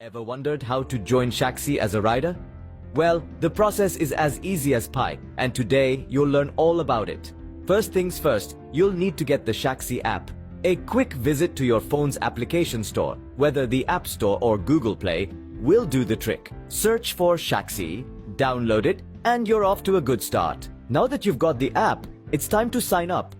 Ever wondered how to join Shaxi as a rider? Well, the process is as easy as pie, and today you'll learn all about it. First things first, you'll need to get the Shaxi app. A quick visit to your phone's application store, whether the App Store or Google Play, will do the trick. Search for Shaxi, download it, and you're off to a good start. Now that you've got the app, it's time to sign up.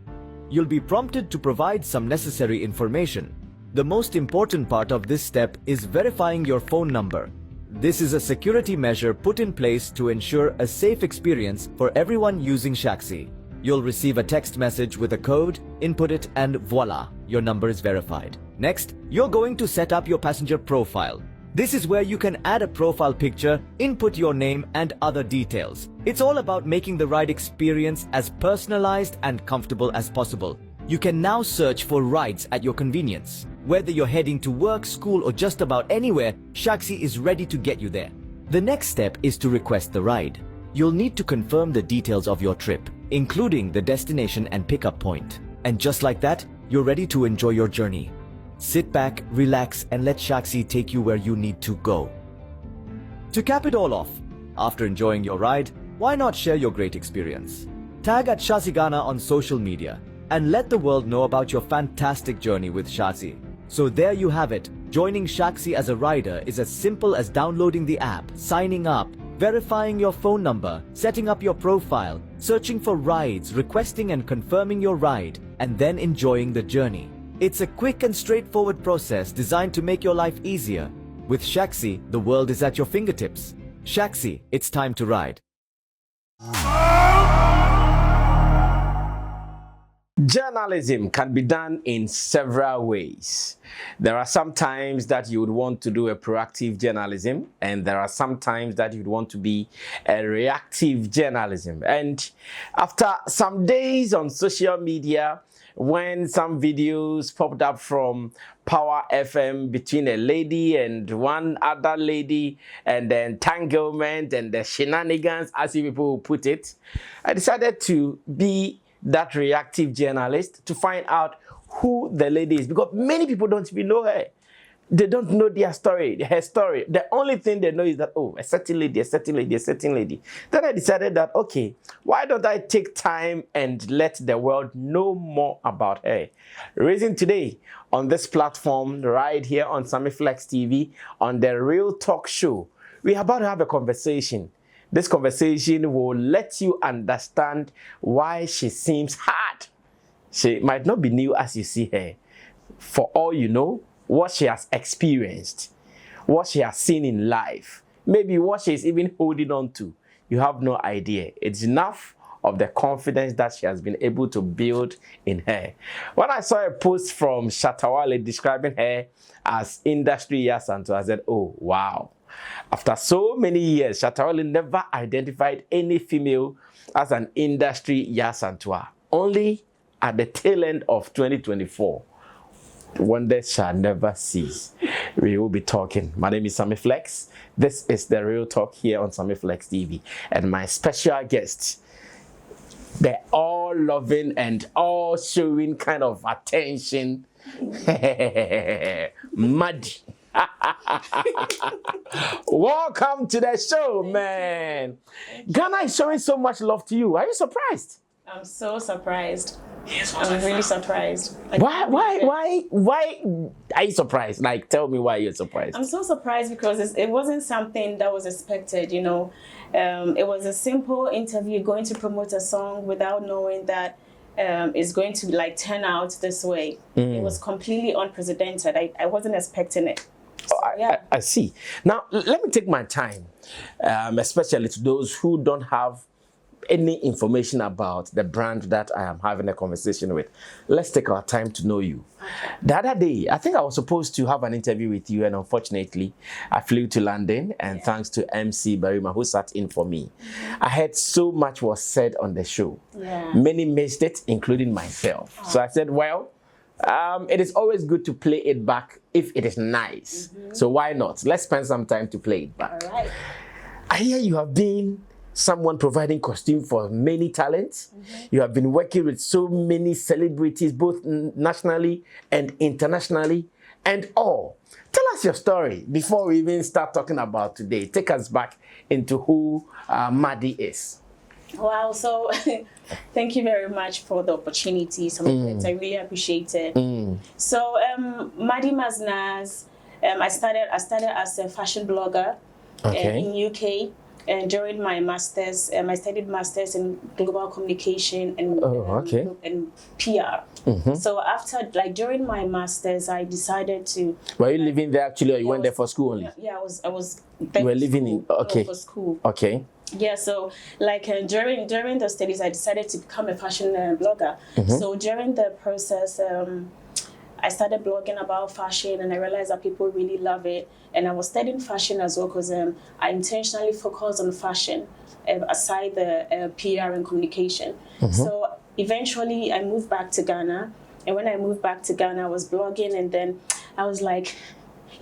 You'll be prompted to provide some necessary information. The most important part of this step is verifying your phone number. This is a security measure put in place to ensure a safe experience for everyone using Shaxi. You'll receive a text message with a code, input it, and voila, your number is verified. Next, you're going to set up your passenger profile. This is where you can add a profile picture, input your name, and other details. It's all about making the ride experience as personalized and comfortable as possible. You can now search for rides at your convenience. Whether you're heading to work, school, or just about anywhere, Shaxi is ready to get you there. The next step is to request the ride. You'll need to confirm the details of your trip, including the destination and pickup point. And just like that, you're ready to enjoy your journey. Sit back, relax, and let Shaxi take you where you need to go. To cap it all off, after enjoying your ride, why not share your great experience? Tag at Shazigana on social media and let the world know about your fantastic journey with Shaxi. So there you have it. Joining Shaxi as a rider is as simple as downloading the app, signing up, verifying your phone number, setting up your profile, searching for rides, requesting and confirming your ride, and then enjoying the journey. It's a quick and straightforward process designed to make your life easier. With Shaxi, the world is at your fingertips. Shaxi, it's time to ride. Journalism can be done in several ways. There are some times that you would want to do a proactive journalism, and there are some times that you'd want to be a reactive journalism. And after some days on social media, when some videos popped up from Power FM between a lady and one other lady, and the entanglement and the shenanigans, as people put it, I decided to be that reactive journalist to find out who the lady is, because many people don't even know her. They don't know their story, her story. The only thing they know is that, oh, a certain lady, a certain lady, a certain lady. Then I decided that, okay, why don't I take time and let the world know more about her? Reason today on this platform, right here on Sammy Flex TV, on the Real Talk Show, we're about to have a conversation. This conversation will let you understand why she seems hard. She might not be new as you see her. For all you know, what she has experienced, what she has seen in life, maybe what she is even holding on to, you have no idea. It's enough of the confidence that she has been able to build in her. When I saw a post from Shatta describing her as industry Yasanto, I said, oh, wow. After so many years, Shatta never identified any female as an industry Yasantua. Only at the tail end of 2024. Wonders shall never cease. We will be talking. My name is Sammy Flex. This is the Real Talk here on Sammy Flex TV. And my special guest, the all-loving and all-showing kind of attention, Maddy. Welcome to the show, man. Ghana is showing so much love to you. Are you surprised? I'm so surprised. I'm really surprised. Like, Why are you surprised? Like, tell me why you're surprised. I'm so surprised because it wasn't something that was expected, you know. It was a simple interview going to promote a song without knowing that it's going to like turn out this way. It was completely unprecedented. I wasn't expecting it. So, yeah. I see. Now, let me take my time, especially to those who don't have any information about the brand that I am having a conversation with. Let's take our time to know you. The other day, I think I was supposed to have an interview with you, and unfortunately, I flew to London, and thanks to MC Barima, who sat in for me. I heard so much was said on the show. Many missed it, including myself. So I said, well, it is always good to play it back if it is nice. So why not? Let's spend some time to play it back. All right. I hear you have been someone providing costume for many talents. You have been working with so many celebrities, both nationally and internationally, and all. Tell us your story before we even start talking about today. Take us back into who Maddy is. Wow, so thank you very much for the opportunity. I really appreciate it. So Maddy Maz-Naz, I started as a fashion blogger in UK. And during my masters, I studied masters in global communication and and PR. So after, like during my masters, I decided to. Were you living there actually, or you went there for school only? Yeah, I was. There you were living in for school. Okay. Yeah, so like during the studies, I decided to become a fashion blogger. So during the process, I started blogging about fashion, and I realized that people really love it. And I was studying fashion as well because I intentionally focused on fashion aside the PR and communication. So eventually I moved back to Ghana. And when I moved back to Ghana, I was blogging, and then I was like,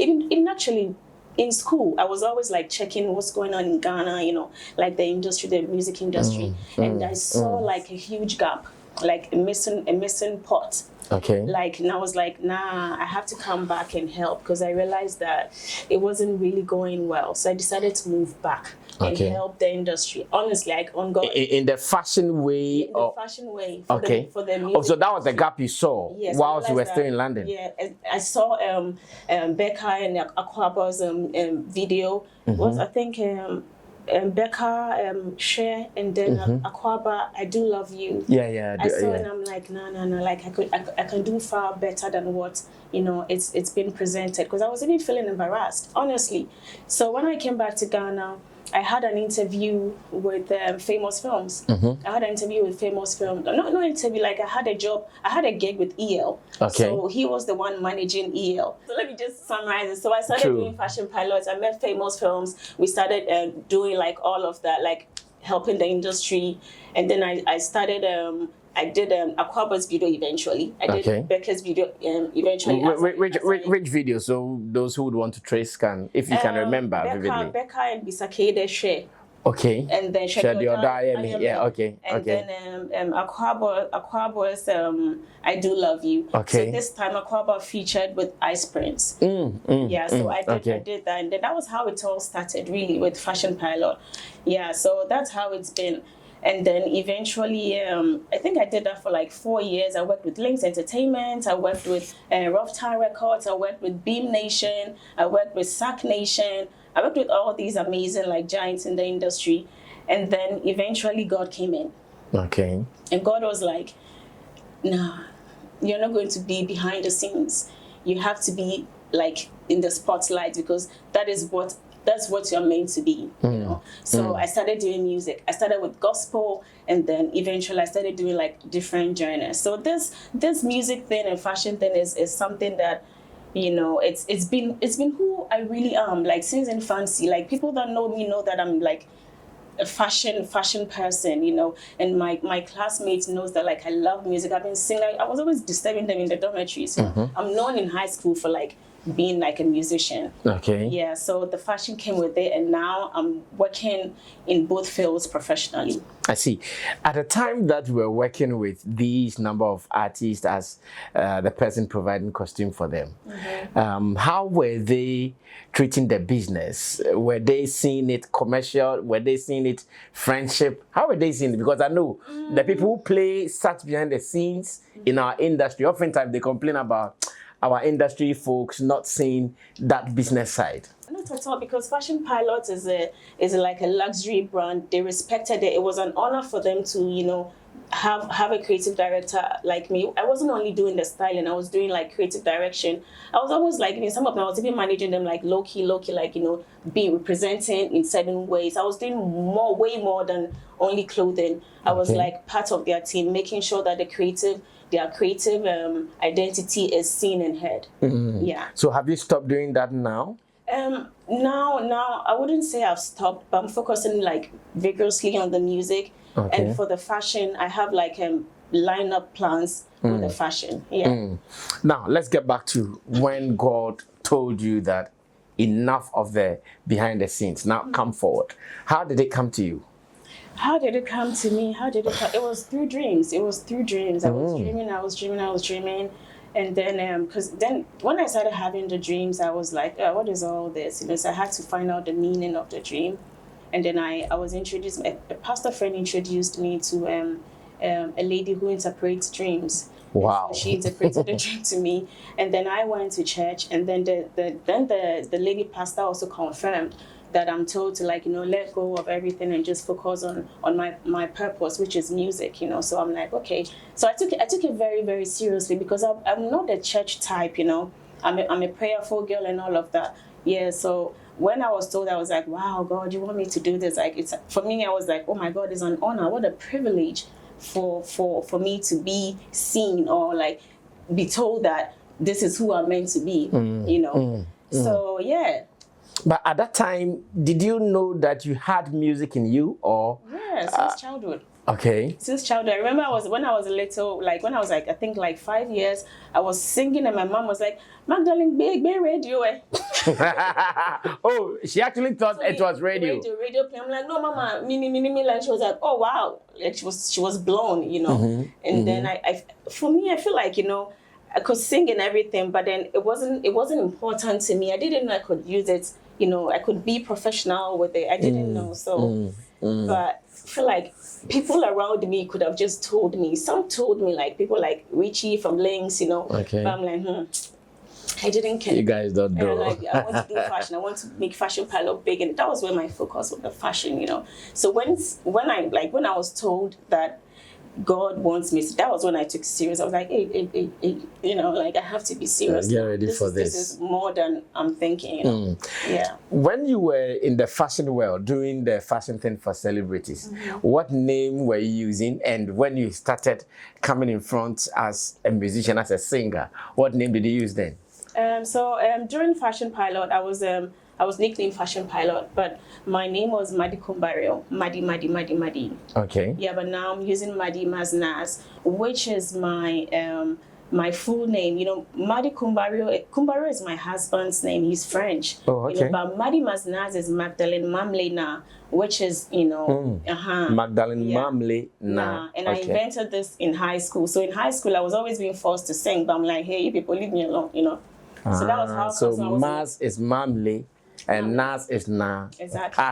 even actually in school, I was always like checking what's going on in Ghana, you know, like the industry, the music industry. And I saw like a huge gap, like a missing pot. Like, and I was like, nah, I have to come back and help, because I realized that it wasn't really going well. So I decided to move back and help the industry. Honestly, like on God. In the fashion way? In the fashion way. For the music. So that was the gap you saw whilst you were still in London? Yeah, I saw Becca and Akwaba's video. Was I think Becca, Share, and then Akwaba, I Do Love You. I saw it and I'm like, no, like I can do far better than what, you know, it's been presented, because I was even feeling embarrassed, honestly. So when I came back to Ghana, I had an interview with Famous Films. I had an interview with Famous Films. No interview, like I had a job, I had a gig with EL. So he was the one managing EL. So let me just summarize it. So I started doing fashion pilots. I met Famous Films. We started doing like all of that, like helping the industry. And then I started, I did Akwaba's video eventually. I did Becca's video eventually. Which video? So those who would want to trace can, if you can remember vividly. Becca and Bisakede Share. And then Share the other And then Akwaba's I Do Love You. So this time Akwaba featured with Ice Prince. So I did that, and then that was how it all started, really, with Fashion Pilot. So that's how it's been. And then eventually, I think I did that for like 4 years. I worked with Links Entertainment. I worked with Rough Time Records. I worked with Beam Nation. I worked with Sack Nation. I worked with all these amazing like giants in the industry. And then eventually God came in. And God was like, nah, you're not going to be behind the scenes. You have to be like in the spotlight, because that's what you're meant to be, you know. So I started doing music. I started with gospel, and then eventually I started doing like different genres. So this music thing and fashion thing is something that, you know, it's been who I really am. Like since infancy, like people that know me know that I'm like a fashion person, you know. And my classmates knows that like I love music. I've been singing. I was always disturbing them in the dormitories. I'm known in high school for like being like a musician. So the fashion came with it, and now I'm working in both fields professionally. I see. At the time that we were working with these number of artists as the person providing costume for them, how were they treating the business? Were they seeing it commercial? Were they seeing it friendship? How were they seeing it? Because I know the people who sat behind the scenes in our industry, oftentimes they complain about our industry folks not seeing that business side. Not at all, because Fashion Pilot is like a luxury brand. They respected it. It was an honor for them to, you know, have a creative director like me. I wasn't only doing the styling, I was doing like creative direction. I was almost like, in some of them, I was even managing them like low-key, like, you know, being representing in certain ways. I was doing way more than only clothing. I was like part of their team, making sure that their creative identity is seen and heard. So have you stopped doing that now? Now I wouldn't say I've stopped, but I'm focusing like vigorously on the music. And for the fashion, I have like lineup plans with the fashion. Now let's get back to when God told you that enough of the behind the scenes. Now come forward. How did it come to you? How did it come to me? How did it come? It was through dreams. It was through dreams. I was dreaming. And then, because then when I started having the dreams, I was like, oh, what is all this? You know, so I had to find out the meaning of the dream. And then I was introduced, a pastor friend introduced me to a lady who interprets dreams. Wow. So she interpreted the dream to me. And then I went to church, and then the lady pastor also confirmed that I'm told to, like, you know, let go of everything and just focus on my purpose, which is music, you know. So I'm like, okay. So I took it very, very seriously, because I'm not a church type, you know. I'm a prayerful girl and all of that. Yeah. So when I was told, I was like, wow, God, you want me to do this? Like, it's, for me, I was like, oh my God, it's an honor. What a privilege for me to be seen, or like be told that this is who I'm meant to be, you know. So yeah. But at that time, did you know that you had music in you, or? Yeah, since childhood. Okay. Since childhood. I remember when I was a little, like when I was like, I think like 5 years, I was singing and my mom was like, Magdalene, big radio, eh? Oh, she actually thought it was radio. Radio play. I'm like, no, mama, me, like, she was like, oh wow. Like she was blown, you know. And then for me, I feel like, you know, I could sing and everything, but then it wasn't important to me. I didn't know I could use it, you know, I could be professional with it. I didn't know. So but I feel like people around me could have just told me. Some told me, like people like Richie from Links, you know. Okay. But I'm like, I didn't care. You guys don't know. Like, I want to do fashion. I want to make Fashion Pilot big, and that was where my focus was, the fashion, you know. So when I was told that God wants me, so that was when I took it serious. I was like, hey, you know, like I have to be serious. Get ready for this. This is more than I'm thinking, you know. Yeah. When you were in the fashion world, doing the fashion thing for celebrities, what name were you using? And when you started coming in front as a musician, as a singer, what name did you use then? During Fashion Pilot, I was nicknamed Fashion Pilot, but my name was Maddy Maddy. Okay. Yeah, but now I'm using Maddy Maz-Naz, which is my my full name. You know, Maddy Kumbario is my husband's name. He's French. Oh, okay. You know, but Maddy Maz-Naz is Magdalene Mamle-Na, which is, you know, Magdalene Mamle-Na. And I invented this in high school. So in high school, I was always being forced to sing, but I'm like, hey, you people, leave me alone, you know. So that was how. So Maz is Mamle. And Naz is Na. Exactly.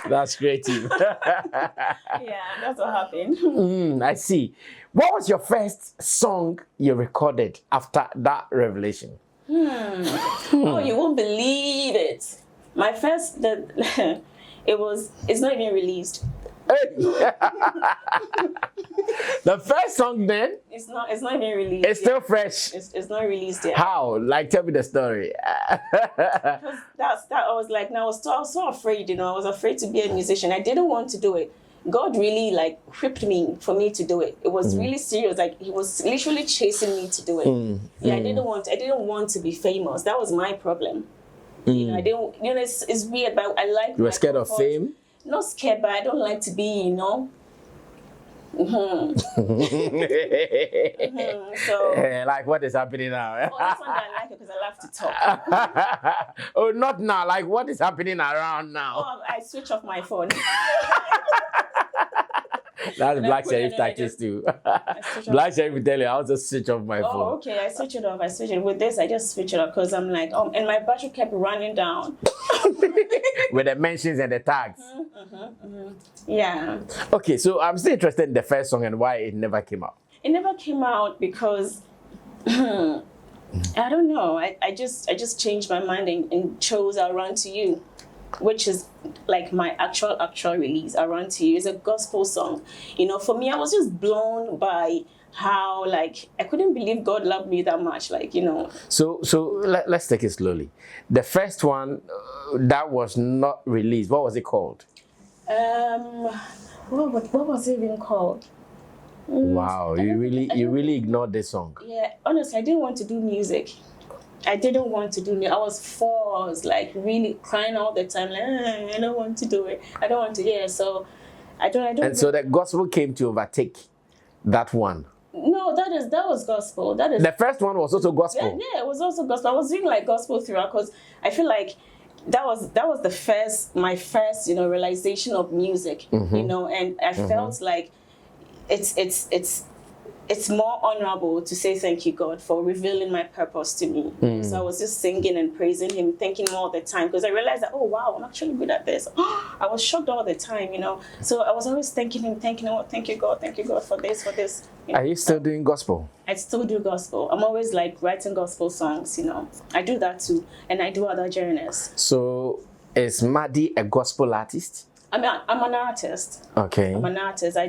That's creative. Yeah, that's what happened. I see. What was your first song you recorded after that revelation? Oh, you won't believe it. My first, it's not even released. Hey. The first song then? It's not even released. It's still fresh. It's not released yet. How? Like, tell me the story. Because I was like, I was so afraid, you know. I was afraid to be a musician. I didn't want to do it. God really like whipped me for me to do it. It was really serious. Like he was literally chasing me to do it. Yeah, I didn't want to be famous. That was my problem. You know, I didn't. You know, it's weird, but I like. You were scared of fame? Not scared, but I don't like to be, you know. So like what is happening now? Oh, that's why I like it, because I love to talk. Oh, not now. Like what is happening around now? Oh, I switch off my phone. That's Black Sheriff tactics too. Black Sheriff will tell you, I'll just switch off my phone. Oh, okay, I switch it off. With this, I just switch it off because I'm like, and my battery kept running down. With the mentions and the tags. Yeah. Okay, so I'm still interested in the first song and why it never came out. It never came out because I don't know. I just changed my mind and chose "I'll Run to You," which is like my actual release. "I'll Run to You" is a gospel song. You know, for me, I was just blown by how, like, I couldn't believe God loved me that much. Like, you know. So let's take it slowly. The first one that was not released, what was it called? What was it even called? Wow, you really ignored this song. Yeah, honestly, I didn't want to do music. I didn't want to do music. I was forced, like really crying all the time, like I don't want to do it. I don't want to. Yeah, so I don't. And so the gospel came to overtake that one. No, that was gospel. That is the first one was also gospel. Yeah, it was also gospel. I was doing like gospel throughout because I feel like that was my first, realization of music, and I felt like it's more honorable to say thank you, God, for revealing my purpose to me. So I was just singing and praising him, thanking him all the time, because I realized that, oh wow, I'm actually good at this. I was shocked all the time, So I was always thanking him, thank you God for this. Are you still doing gospel? I still do gospel. I'm always like writing gospel songs, I do that too, and I do other genres. So is Maddy a gospel artist? I'm an artist. Okay. I'm an artist. I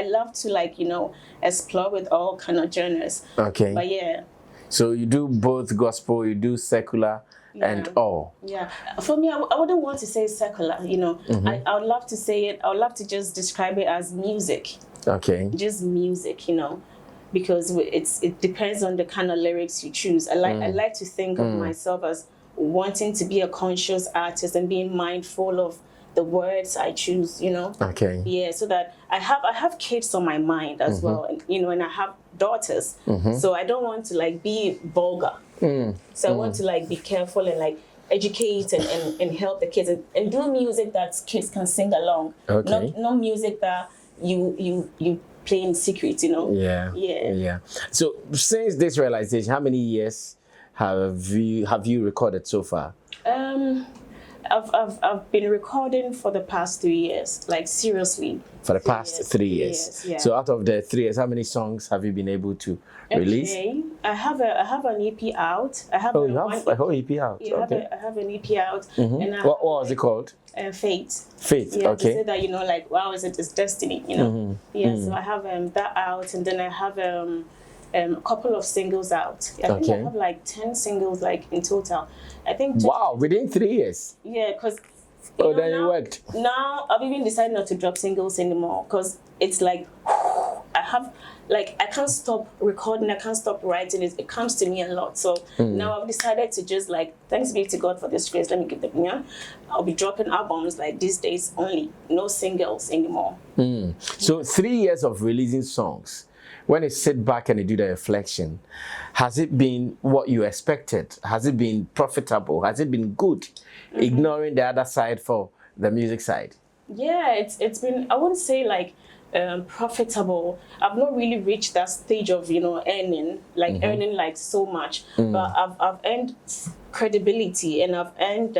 love to explore with all kind of genres. Okay. But yeah. So you do both gospel, you do secular, and all. Yeah. For me, I wouldn't want to say secular. I would love to say it. I would love to just describe it as music. Okay. Just music, because it depends on the kind of lyrics you choose. I like to think of myself as wanting to be a conscious artist and being mindful of the words I choose, Okay. Yeah, so that I have kids on my mind as well, and and I have daughters, so I don't want to be vulgar. So I want to be careful and educate and help the kids and do music that kids can sing along. Okay. Not music that you play in secret, Yeah. So since this realization, how many years have you recorded so far? I've been recording for the past 3 years, seriously. For the past 3 years. Yeah. So out of the 3 years, how many songs have you been able to release? Okay, I have an EP out. I have you have a whole EP out. Yeah, okay. I have an EP out. And What was it called? Fate. Fate. Yeah, Okay. to say that wow, it's destiny. Yeah. So I have that out, and then I have a couple of singles out. I think I have 10 singles in total. I think. Wow, within 3 years. Yeah, because. Then it worked. Now I've even decided not to drop singles anymore, because it's I have I can't stop recording, I can't stop writing. It comes to me a lot. So now I've decided to just thanks be to God for this grace. Let me give the I'll be dropping albums these days only, no singles anymore. So 3 years of releasing songs. When you sit back and you do the reflection, has it been what you expected? Has it been profitable? Has it been good? Ignoring the other side for the music side. Yeah, it's been, I wouldn't say profitable. I've not really reached that stage of earning earning so much, but I've earned credibility, and I've earned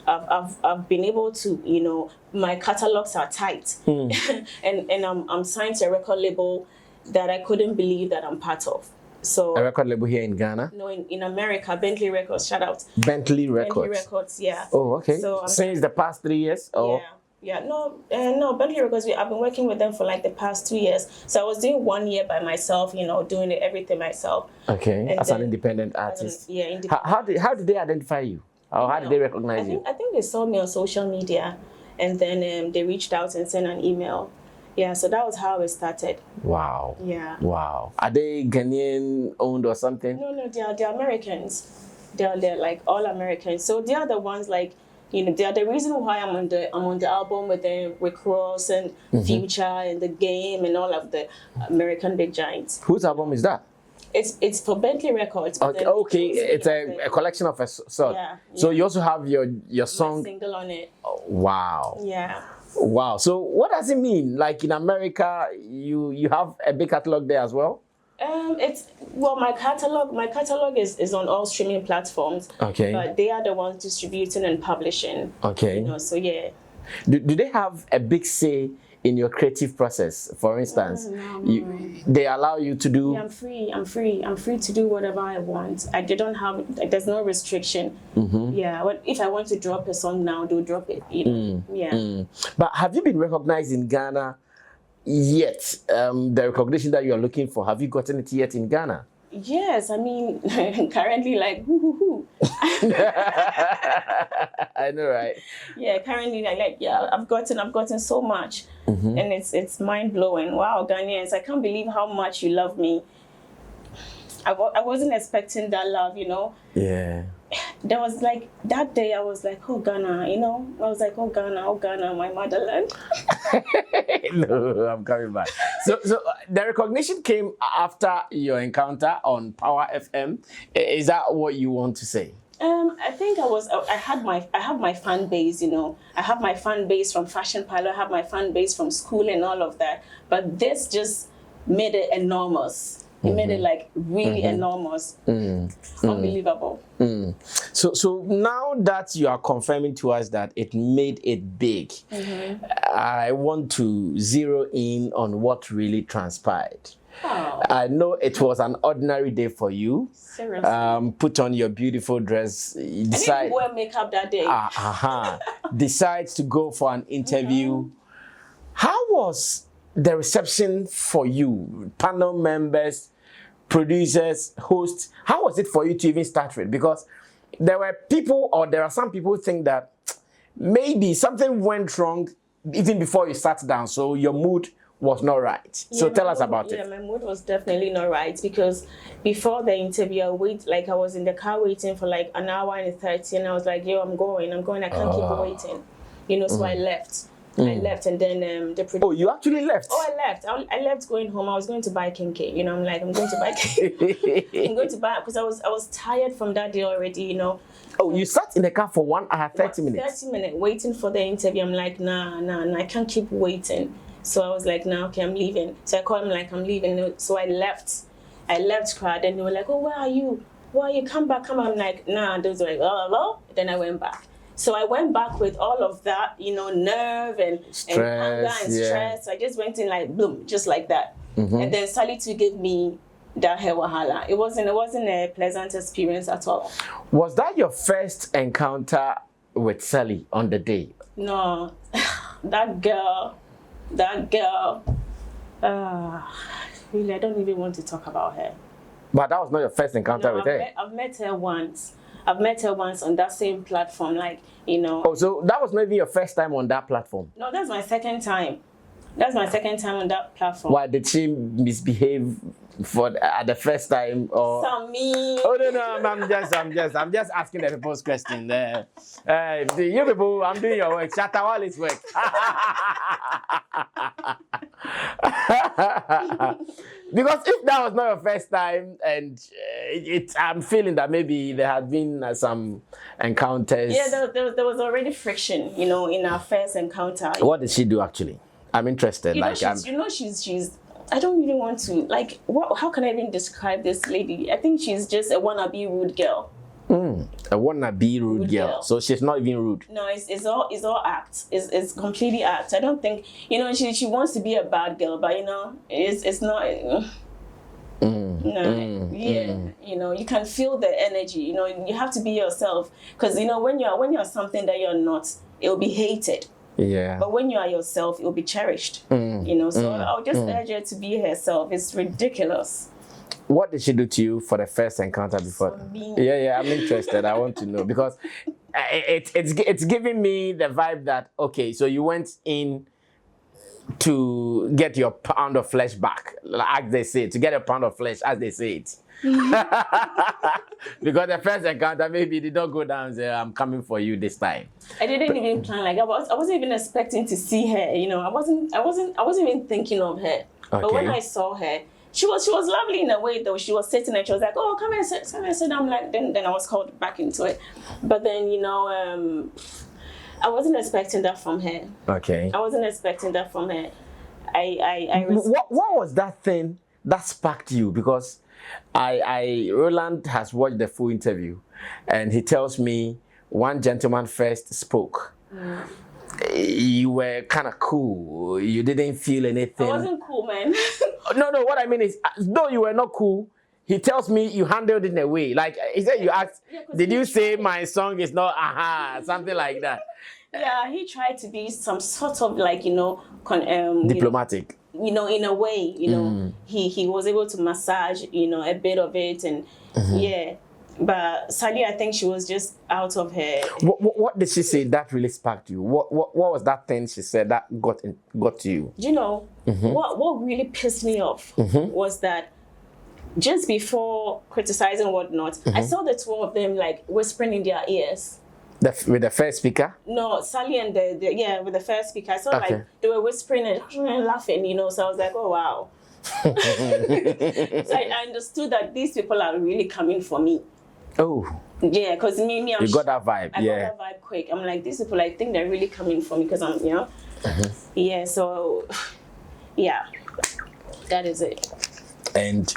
I've been able to my catalogs are tight, and I'm signed to a record label that I couldn't believe that I'm part of. So a record label here in Ghana? No, in America, Bentley Records. Shout out. Bentley Records. Bentley Records, yeah. Oh, okay. So since the past 3 years, or? Yeah. No, Bentley Records. I've been working with them for the past 2 years. So I was doing 1 year by myself, doing everything myself. Okay, and as an independent artist. How did they identify you? Or how did they recognize you? I think they saw me on social media, and then they reached out and sent an email. Yeah, so that was how it started. Wow. Yeah. Wow. Are they Ghanaian owned or something? No, they're Americans. They're all Americans. So they are the ones they are the reason why I'm on the album with Rick Ross and Future and The Game and all of the American big giants. Whose album is that? It's for Bentley Records. Okay. It's a collection of a sort. Yeah. So you also have your song. My single on it. Oh, wow. Yeah. Wow. So what does it mean? In America, you have a big catalog there as well? My catalog is on all streaming platforms. Okay. But they are the ones distributing and publishing. Okay. So yeah. Do they have a big say in your creative process? For instance, No. They allow you to do. Yeah, I'm free to do whatever I want. There's no restriction. Yeah, if I want to drop a song now, do drop it. Yeah. But have you been recognized in Ghana yet? The recognition that you are looking for, have you gotten it yet in Ghana? Yes, I mean, currently whoo. I know, right? Yeah, currently I've gotten so much, and it's mind blowing. Wow, Ghanaians, I can't believe how much you love me. I wasn't expecting that love, Yeah. There was that day I was oh Ghana, I was oh Ghana, my motherland. No, I'm coming back. So the recognition came after your encounter on Power FM. Is that what you want to say? I think I have my fan base, you know. I have my fan base from Fashion Parlor, I have my fan base from school and all of that. But this just made it enormous. It made it like really enormous. Unbelievable. So now that you are confirming to us that it made it big, I want to zero in on what really transpired. Oh. I know it was an ordinary day for you. Seriously. Put on your beautiful dress. I didn't wear makeup that day. Decides to go for an interview. How was the reception for you? Panel members, producers, hosts. How was it for you to even start with? Because there are some people who think that maybe something went wrong even before you sat down, so your mood was not right. So tell us about it. Yeah, my mood was definitely not right because before the interview, I was in the car waiting for like an hour and 30, and I was like, yo, I'm going, I can't keep waiting. You know, so I left. I left, and then the producer. Oh, you actually left? Oh, I left. I left going home. I was going to buy kinky. You know, I'm like, I'm going to buy kinky. I'm going to buy because I was tired from that day already. You know. Oh, you sat in the car for 1 hour, 30 minutes. 30 minutes waiting for the interview. I'm like, nah, I can't keep waiting. So I was like, nah, okay, I'm leaving. So I called him like, I'm leaving. So I left. Crowd, and they were like, oh, where are you? Come back. I'm like, nah. And they was like, oh, hello. Then I went back. So I went back with all of that, you know, nerve and anger and stress. I just went in like, boom, just like that. And then Sally too gave me that hair wahala. It wasn't a pleasant experience at all. Was that your first encounter with Sally on the day? No, that girl, really, I don't even want to talk about her. But that was not your first encounter with her? I've met her once. On that same platform, like, you know. Oh, so that was maybe your first time on that platform? No, that's my second time. That's my second time on that platform. Why did she misbehave at the first time? Or Sammy. Oh no, I'm just asking the people's question there. You people, I'm doing your work. Shatta, all is work. Because if that was not your first time, and I'm feeling that maybe there had been some encounters. Yeah, there was already friction, you know, in our first encounter. What did she do actually? I'm interested. She's. I don't really want to how can I even describe this lady? I think she's just a wannabe rude girl. A wannabe rude girl. So she's not even rude. No, it's all act. It's completely act. I don't think, you know, she wants to be a bad girl, but you know, it's not. You know, you can feel the energy. You know, you have to be yourself, because you know when you're something that you're not, it'll be hated. Yeah. But when you are yourself, it'll be cherished. You know, so I'll just urge her to be herself. It's ridiculous. What did she do to you for the first encounter before? Yeah, I'm interested. I want to know, because it's giving me the vibe that, okay, so you went in to get your pound of flesh back, as they say, to get a pound of flesh, as they say it. Because the first encounter, maybe it did not go down and say, I'm coming for you this time. I didn't even plan like that. I wasn't even expecting to see her. You know, I wasn't even thinking of her. Okay. But when I saw her, she was lovely in a way though. She was sitting and she was like, oh, come and sit. I'm like, then I was called back into it. But then, you know, I wasn't expecting that from her. Okay. I wasn't expecting that from her. What was that thing that sparked you? Because Roland has watched the full interview, and he tells me one gentleman first spoke. You were kind of cool. You didn't feel anything. I wasn't cool, man. No. What I mean is, though you were not cool, he tells me you handled it in a way. Like he said, you asked, did you say my song is not something like that? Yeah, he tried to be some sort of like, you know, diplomatic. You know, in a way, you know, he was able to massage, you know, a bit of it, and yeah. But Sally, I think she was just out of her. What did she say that really sparked you? What was that thing she said that got to you? You know, what really pissed me off was that just before criticizing whatnot, I saw the two of them like whispering in their ears. With the first speaker? No, Sally and with the first speaker. I saw like they were whispering and laughing, you know, so I was like, oh wow. So I understood that these people are really coming for me. Oh. Yeah, because me, You got that vibe, I got that vibe quick. I'm like, these people, I think they're really coming for me because I'm, you know. Yeah, so, yeah, that is it. And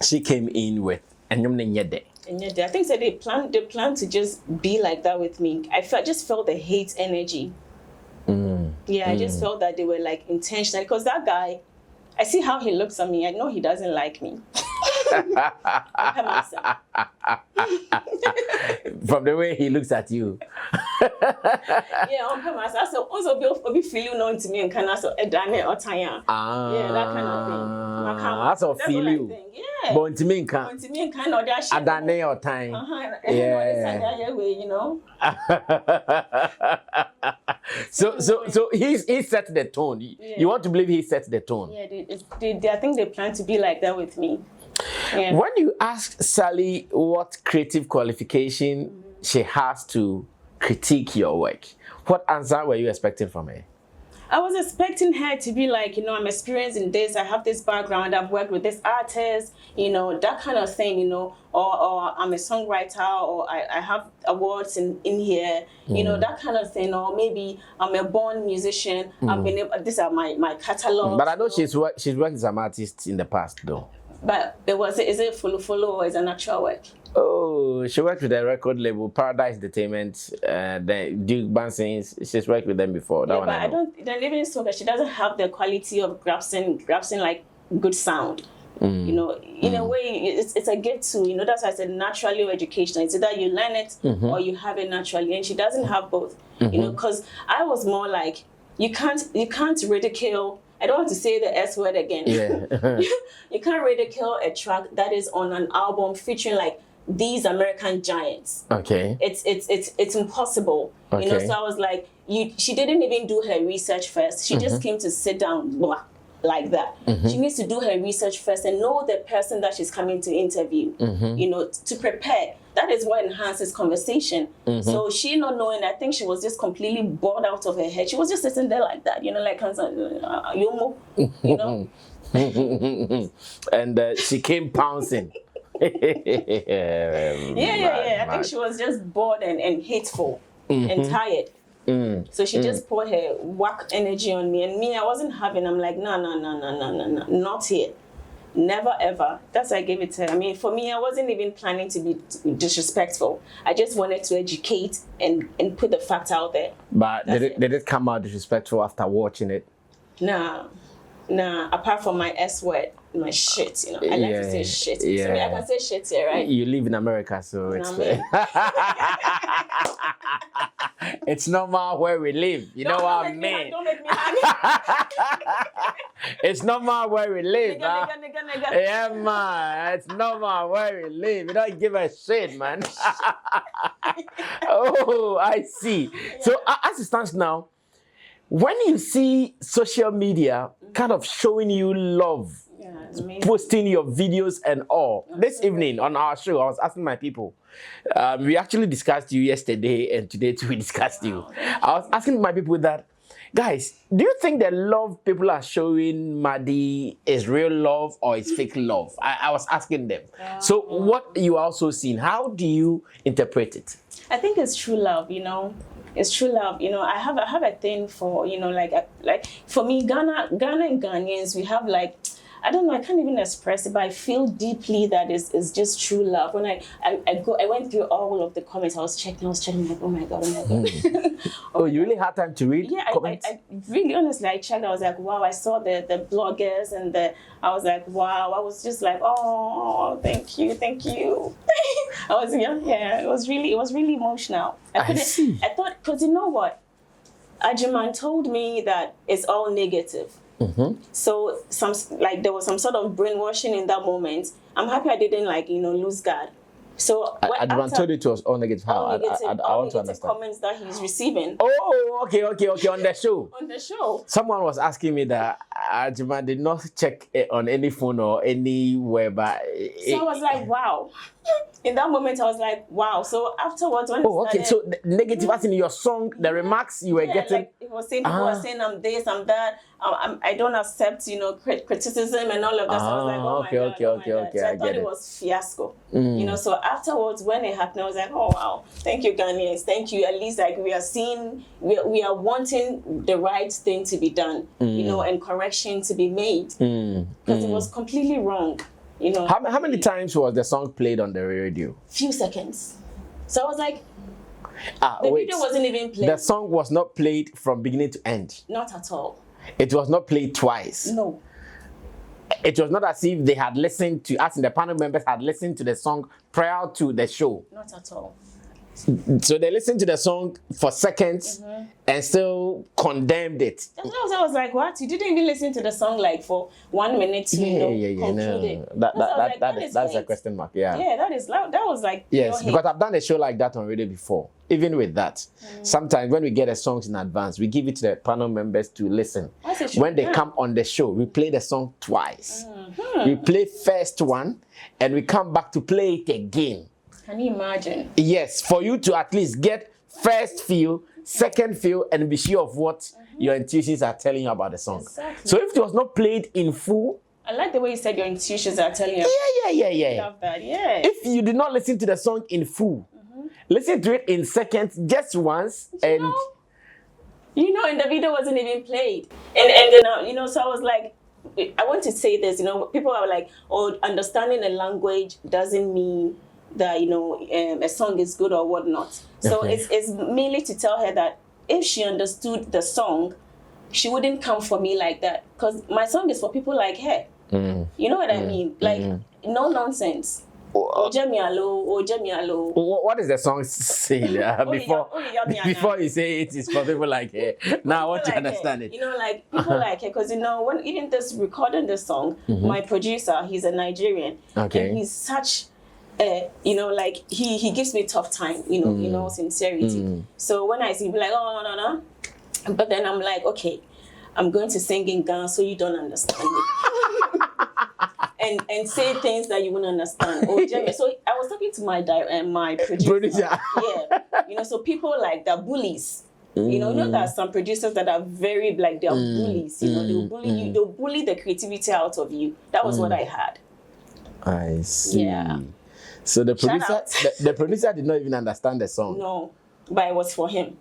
she came in with And yeah, I think so they plan to just be like that with me. Just felt the hate energy. Yeah, I just felt that they were like intentional because that guy, I see how he looks at me. I know he doesn't like me. From the way he looks at you. Yeah, on purpose. So also be feeling known to me and kind of so Edane or Tanya. Yeah, that kind of thing. That's all feel you. Yeah. But to me, kind of that shit. Edane or time. Yeah. You know. So he set the tone. You want to believe he set the tone? Yeah, I think they plan to be like that with me. Yeah. When you ask Sally what creative qualification she has to critique your work, what answer were you expecting from her? I was expecting her to be like, you know, I'm experienced in this, I have this background, I've worked with this artist, you know, that kind of thing, you know, or I'm a songwriter, or I have awards in here, you know, that kind of thing, or maybe I'm a born musician, I've been able, these are my catalog. But I know she's worked as an artist in the past though. But is it follow or is it an actual work? Oh, she worked with a record label, Paradise Entertainment, the Duke Bansings. She's worked with them before. That yeah, one but I don't. Then even so, that she doesn't have the quality of grasping like good sound. You know, in a way, it's a gift too. You know, that's why I said naturally or educational. It's either you learn it or you have it naturally, and she doesn't have both. You know, because I was more like, you can't ridicule. I don't want to say the S word again. Yeah. You can't ridicule a track that is on an album featuring like these American giants. Okay. It's impossible. Okay. You know, so I was like, she didn't even do her research first. She just came to sit down, blah, like that. She needs to do her research first and know the person that she's coming to interview, you know, to prepare. That is what enhances conversation. So she not knowing, I think she was just completely bored out of her head. She was just sitting there like that, you know, like, you know. And she came pouncing. Yeah. I think she was just bored and hateful and tired. So she just poured her whack energy on me, and me, I wasn't having. I'm like, no, not here, never ever. That's why I gave it to her. I mean, for me, I wasn't even planning to be disrespectful. I just wanted to educate and put the facts out there. But did it come out disrespectful after watching it? Nah. Apart from my S word, my shit, you know. I like to say shit. Yeah. So I can say shit here, right? You live in America, so it's it's normal where we live. You know what I mean? Don't make me happy. It's normal where we live. Nigga. Yeah, man. It's normal where we live. You don't give a shit, man. Oh, I see. Yeah. So as it stands now, when you see social media kind of showing you love, posting your videos and all, this evening on our show, I was asking my people, we actually discussed you yesterday and today too we discussed you. I was asking my people that, guys, do you think the love people are showing Maddy is real love or is fake love? I was asking them. So what you also seen, how do you interpret it? I think it's true love, you know. It's true love, you know. I have a thing for, you know, like for me, Ghana and Ghanaians, we have like, I don't know, I can't even express it, but I feel deeply that it's just true love. When I went through all of the comments, I was checking, like, oh my god. Oh, you really had time to read comments? I really, honestly, I checked, I was like, wow, I saw the bloggers and I was like, wow, I was just like, oh, thank you. I was, yeah, it was really emotional. I thought, because you know what? Ajiman told me that it's all negative. So there was some sort of brainwashing in that moment. I'm happy I didn't lose guard. So I told you it was all negative. How? I want to understand. Comments that he's receiving. Oh, okay. On the show. On the show. Someone was asking me that Ajima did not check it on any phone or anywhere, but so I was like, wow. in that moment, I was like, wow. So afterwards, when Oh, okay. So the negative, as in your song, the remarks you were getting. like it was saying people were saying I'm this, I'm that. I don't accept, criticism and all of that. So I was like, oh my God, okay, oh my God. okay. So I I thought get it it. was fiasco. So afterwards, when it happened, I was like, oh wow, thank you, Ghanaians, thank you. At least like we are seeing, we are wanting the right thing to be done, and correction to be made because it was completely wrong. How many times was the song played on the radio? Few seconds. So I was like, The video wasn't even played. The song was not played from beginning to end. Not at all. It was not played twice. No. It was not as if they had listened to, as in the panel members had listened to the song prior to the show. Not at all. So they listened to the song for seconds and still condemned it. I was like, what? You didn't even listen to the song like for 1 minute to conclude it. That's a question mark. Yeah. Yeah, that was like yes, because I've done a show like that on radio before. Even with that, sometimes when we get the songs in advance, we give it to the panel members to listen. When they come on the show, we play the song twice. We play first one, and we come back to play it again. Can you imagine? Yes, for you to at least get first feel, second feel, and be sure of what your intuitions are telling you about the song. Exactly. So if it was not played in full, I like the way you said your intuitions are telling you. Yeah. I love that. Yeah. If you did not listen to the song in full, listen to it in seconds, just once, and and the video wasn't even played, and then so I was like, I want to say this. People are like, oh, understanding a language doesn't mean that a song is good or whatnot. So it's mainly to tell her that if she understood the song, she wouldn't come for me like that, because my song is for people like her. You know what I mean? Like no nonsense. What is the song saying? Before you say it is for people like her. Now I want to understand it. Like people like her, because when even this recording the song, my producer, he's a Nigerian, and he's such like he gives me a tough time, sincerity. So when I see him, like, oh no, but then I'm like, okay, I'm going to sing in Ghana so you don't understand me. and say things that you wouldn't understand. So I was talking to my producer. Yeah. So people like the bullies. There are some producers that are very like, they're bullies. They'll bully you, they'll bully the creativity out of you. That was what I had. I see. Yeah. So the producer did not even understand the song. No, but it was for him.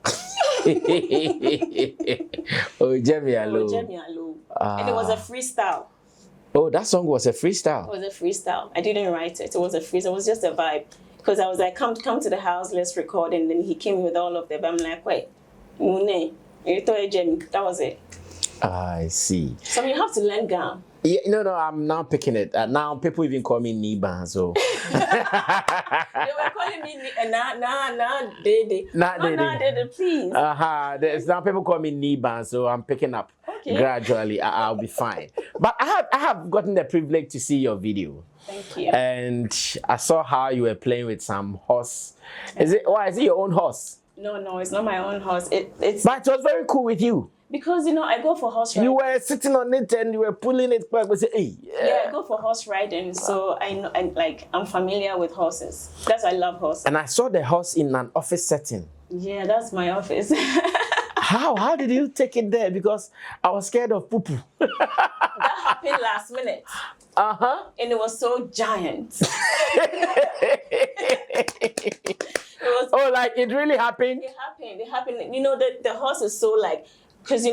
Jamie Allo. And it was a freestyle. Oh, that song was a freestyle. It was a freestyle. I didn't write it. It was a freestyle. It was just a vibe. Because I was like, come to the house, let's record. And then he came with all of them. I'm like, wait, that was it. I see. So you have to learn Ghana. Yeah, no, I'm now picking it. Now people even call me Niban, so. They were calling me Dede, please. Now people call me Niban, so I'm picking up. Okay. Gradually. I'll be fine. But I have gotten the privilege to see your video. Thank you. And I saw how you were playing with some horse. Is it your own horse? No, it's not my own horse. It's. But it was very cool with you. Because I go for horse riding. You were sitting on it and you were pulling it back. We say, hey. Yeah, I go for horse riding, so I know, and like I'm familiar with horses. That's why I love horses. And I saw the horse in an office setting. Yeah, that's my office. How did you take it there? Because I was scared of poo-poo. That happened last minute. And it was so giant. Like it really happened? It happened. The horse is so like, because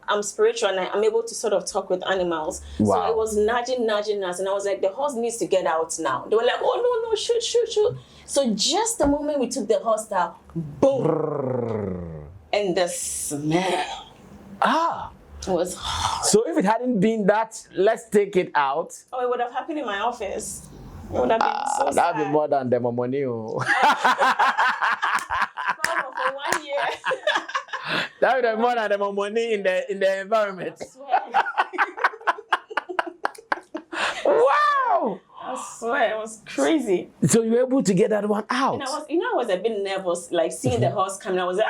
I'm spiritual and I'm able to sort of talk with animals. Wow. So it was nudging us, and I was like, the horse needs to get out now. They were like, oh no, shoot. So just the moment we took the horse down, boom. Brrr. And the smell. It was hot. So if it hadn't been that, let's take it out. Oh, it would have happened in my office. It would have been so sad. That would be more than the money. For 1 year. That would have more than the money in the environment. I swear. Wow! I swear, it was crazy. So you were able to get that one out? And I was a bit nervous, like seeing the horse coming. I was like,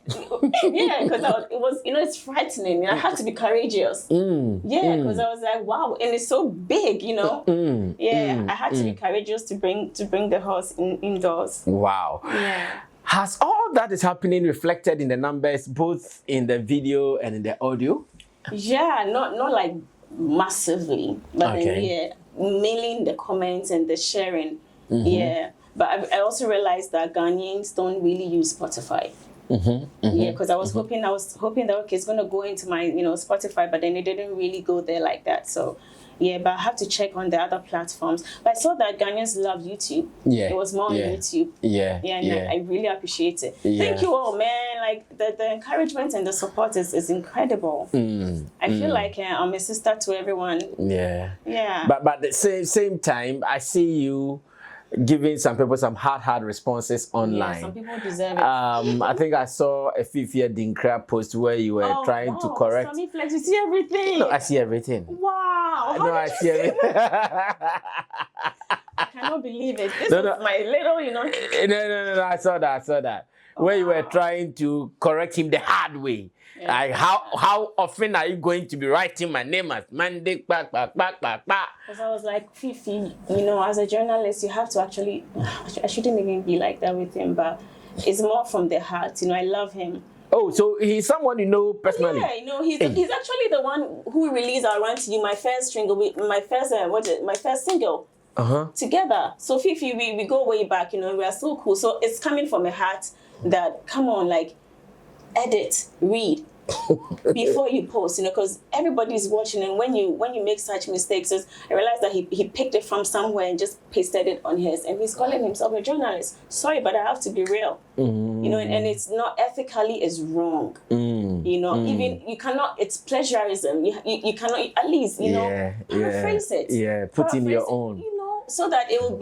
Yeah, because it was, it's frightening. I had to be courageous. Yeah, because I was like, wow, and it's so big, Yeah, I had to be courageous to bring the horse indoors. Wow. Yeah. Has all that is happening reflected in the numbers, both in the video and in the audio? Yeah, not like massively, but then, Okay. yeah, mainly in the comments and the sharing. Yeah, but I also realized that Ghanaians don't really use Spotify. Yeah, because I was hoping that okay, it's gonna go into my Spotify, but then it didn't really go there like that. So yeah, but I have to check on the other platforms. But I saw that Ghanaians love YouTube. Yeah, it was more on YouTube. Yeah, and I really appreciate it. Yeah. Thank you all, man. Like the encouragement and the support is incredible. I feel like I'm a sister to everyone. Yeah. Yeah. But at the same time, I see you giving some people some hard responses online. Yeah, some people deserve it. I think I saw a Fifia Dinkra post where you were trying to correct. Sammy Flex, you see everything. No, I see everything. Wow. No, I see everything. I cannot believe it. This is my little, No, I saw that. Where you were trying to correct him the hard way. Yeah. Like how often are you going to be writing my name as Monday? Because I was like, Fifi, as a journalist, you have to actually. I shouldn't even be like that with him, but it's more from the heart. I love him. Oh, so he's someone you know personally? Yeah, he's actually the one who released "I Run to You," my first single, my first single. Together. So Fifi, we go way back. We are so cool. So it's coming from a heart that, come on, like, edit, read before you post, because everybody's watching, and when you make such mistakes, I realized that he picked it from somewhere and just pasted it on his, and he's calling himself a journalist. Sorry, but I have to be real. And it's not ethically, is wrong. Even you cannot, it's plagiarism. You cannot, at least, paraphrase it. Yeah, put in your own. So that it will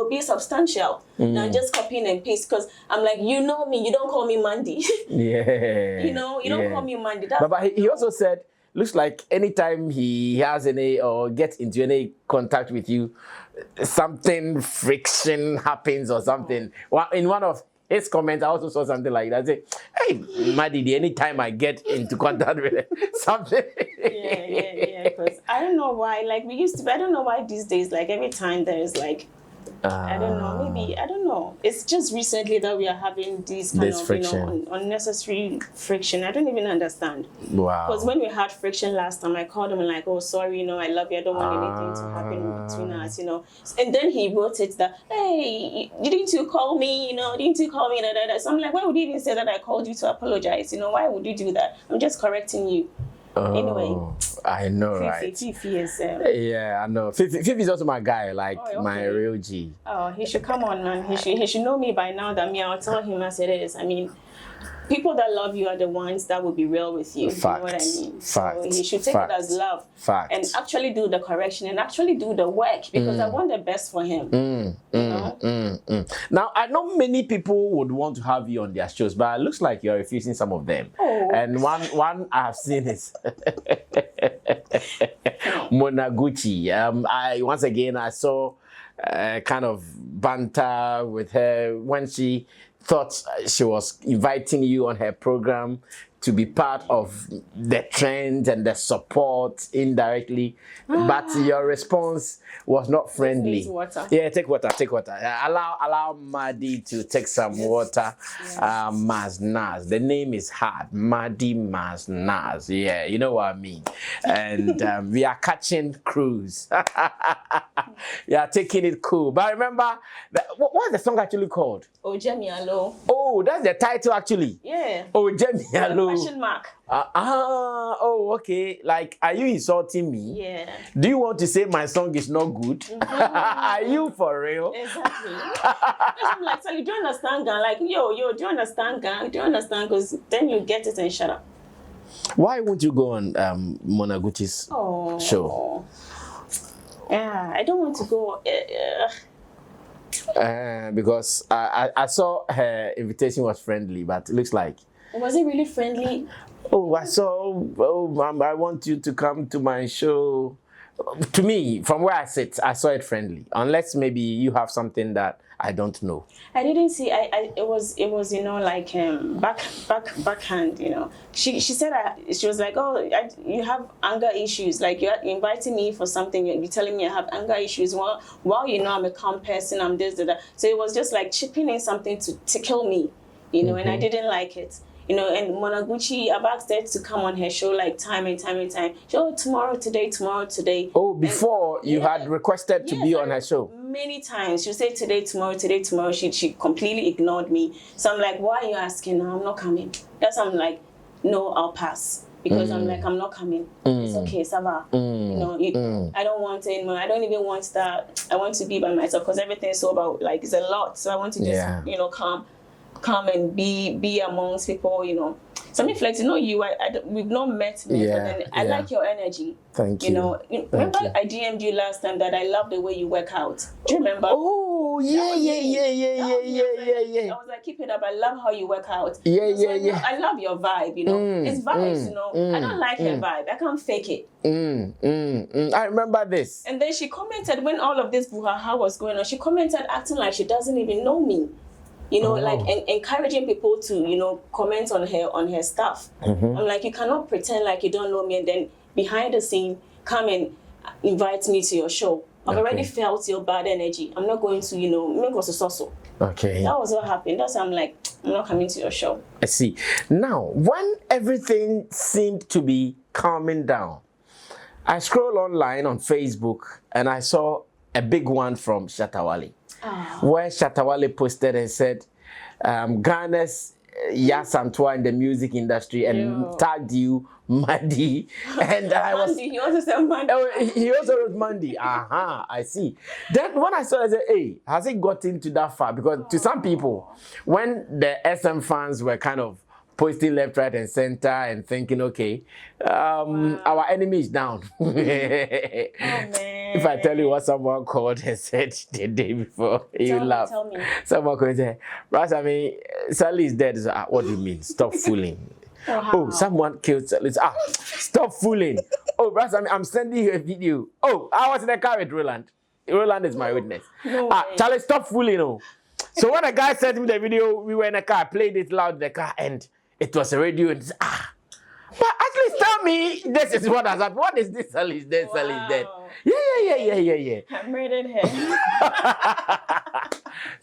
be substantial, not just copying and paste. Because I'm like, me, you don't call me Mandy. Yeah. You don't call me Mandy. But he also said, looks like anytime he has any or gets into any contact with you, something friction happens or something. Well, in one of his comments, I also saw something like that. I say, hey, Maddy, anytime I get into contact with something. Yeah. Because I don't know why, like we used to, I don't know why these days, like every time there's like, I don't know, maybe, I don't know. It's just recently that we are having these kind of, friction. Unnecessary friction. I don't even understand. Wow. Because when we had friction last time, I called him and like, oh, sorry, I love you. I don't want anything to happen between us, And then he wrote it that, hey, didn't you call me, didn't you call me? So I'm like, why would you even say that I called you to apologize? Why would you do that? I'm just correcting you. Anyway, I know, Fifi is. Yeah, I know. Fifi is also my guy, like my real G. Oh, he should come on, man. He should know me by now. I'll tell him as it is. I mean, people that love you are the ones that will be real with you. Fact. You know what I mean? Fact. So he should take it as love. Fact. And actually do the correction and actually do the work, because I want the best for him. Now, I know many people would want to have you on their shows, but it looks like you're refusing some of them. Oh. And one I have seen is Monaguchi. I saw kind of banter with her when she thought she was inviting you on her program to be part of the trend and the support indirectly, but your response was not friendly. Needs water. Yeah, take water. Allow Maddy to take some water. Maz-Naz. The name is hard. Maddy Maz-Naz. Yeah, you know what I mean. And we are catching cruise. We are taking it cool. But remember, what's the song actually called? Oh, Jemmy Allo. Oh, that's the title actually. Yeah. Oh, Jemmy Allo. Question mark. Okay. Like, are you insulting me? Yeah. Do you want to say my song is not good? Are you for real? Exactly. I'm like, Sally, do you understand, Gan? Like, yo, do you understand, Gan? Do you understand? Because then you get it and shut up. Why won't you go on Monaguchi's show? Yeah, I don't want to go. Because I saw her invitation was friendly, but it looks like. Was it really friendly? Oh, I saw. Oh, I want you to come to my show. to me, from where I sit, I saw it friendly. Unless maybe you have something that I don't know. I didn't see. It was you know, like backhand. You know, she said she was like, oh, you have anger issues. Like you're inviting me for something. You're telling me I have anger issues. While you know I'm a calm person, I'm this that. So it was just like chipping in something to tickle me. You know, and I didn't like it. You know, and Monaguchi, I've asked her to come on her show like time and time and time. She, oh, tomorrow, today. Oh, before you had requested to be on her show? Many times. She would say today, tomorrow. She completely ignored me. So I'm like, why are you asking? No, I'm not coming. That's I'm like, no, I'll pass. Because I'm like, I'm not coming. It's okay, Sava. You know, I don't want it anymore. I don't even want that. I want to be by myself because everything is so about, like, it's a lot. So I want to just, you know, come and be amongst people, you know. Sammy Flex, you know, we've not met, but then I like your energy. Thank you. You know, remember I DM'd you last time that I love the way you work out. Do you remember? Oh, yeah. I was like, keep it up. I love how you work out. I love your vibe, you know. It's vibes, you know. I don't like her vibe. I can't fake it. I remember this. And then she commented when all of this brouhaha was going on. She commented acting like she doesn't even know me. You know, like encouraging people to, you know, comment on her stuff. I'm like, you cannot pretend like you don't know me and then behind the scene come and invite me to your show. I've already felt your bad energy. I'm not going to, you know, make us a so. Okay. That was what happened. That's why I'm like, I'm not coming to your show. I see. Now, when everything seemed to be calming down, I scrolled online on Facebook and I saw a big one from Shatta where Shatta posted and said, Ghana's Yasantua in the music industry and tagged you, Maddy. And I was... He also said Maddy. Oh, he also wrote Maddy. I see. Then when I saw it, I said, hey, has it gotten to that far? Because to some people, when the SM fans were kind of posting left, right, and center and thinking, okay, our enemy is down. Oh, man. If I tell you what someone called and said the day before, you laugh. Tell me. Someone called and said, Ras, I mean, Sally is dead. So, what do you mean? Stop fooling. Oh, someone killed Sally. Stop fooling. Oh, Ras, I mean, I'm sending you a video. Oh, I was in the car with Roland. Roland is my witness. No Charlie, stop fooling. Oh. So when a guy sent me the video, we were in the car, I played it loud in the car, and it was a radio. And but at least tell me this is what has happened. What is this? Sally is dead. Sally is dead. Yeah. I murdered him.